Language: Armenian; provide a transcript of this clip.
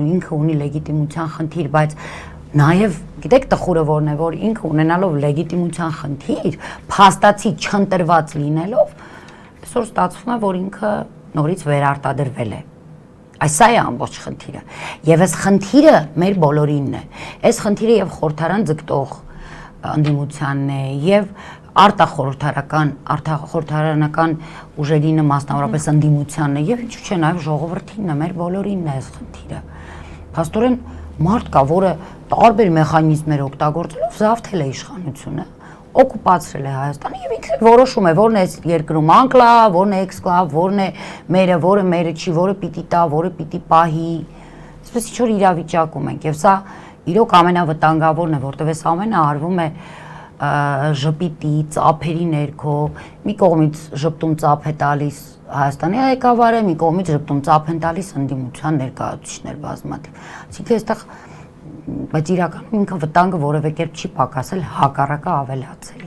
ինքը ունի լեգիտիմության խնդիր, բայց նաև գիտեք տխուրը որն է, որ ինքը ունենալով լեգիտիմության խնդիր, փաստացի չընտրված լինելով, այսօր ստացվում է, որ ինքը նորից վերարտադրվել է։ Այս է ամբողջ խնդիրը։ Եվ այս խնդիրը մեր բոլորինն է։ Այս խնդիրը եւ խորհրդարան ձգտող ընդդիմությանն է եւ արտախորհրդարանական ուժերինը, մասնավորապես ընդդիմությանն է եւ ինչու՞ չէ նաեւ ժողովրդինն է, մեր բոլորինն է այս խնդիրը։ Փաստորեն մարդ կա, որը տարբեր մեխանիզմներ օգտագործելով զավթել է իշխանությունը, օկուպացրել է Հայաստանը եւ ինքը որոշում է, որն է երկրում անկլավ, որն է էքսկլավ, որն է մերը, որը մերը չի, որը պիտի տա, որը պիտի պահի։ Այսպես ինչ-որ իրավիճակում ենք եւ սա իրոք ամենավտանգավորն է, որտեղ այս ամենը արվում է ժպիտի, ծափերի ներքո, մի կողմից ժպտում ծափ է տալիս Հայաստանի ղեկավարը, մի կողմից ժպտում ծափ են տալիս ընդդիմության ներկայացուցիչներ բազմաթիվ։ Այսինքն այստեղ բայց իրականում ինքը վտանգը որևէ կերպ չի պակասել, հակառակը ավելացել։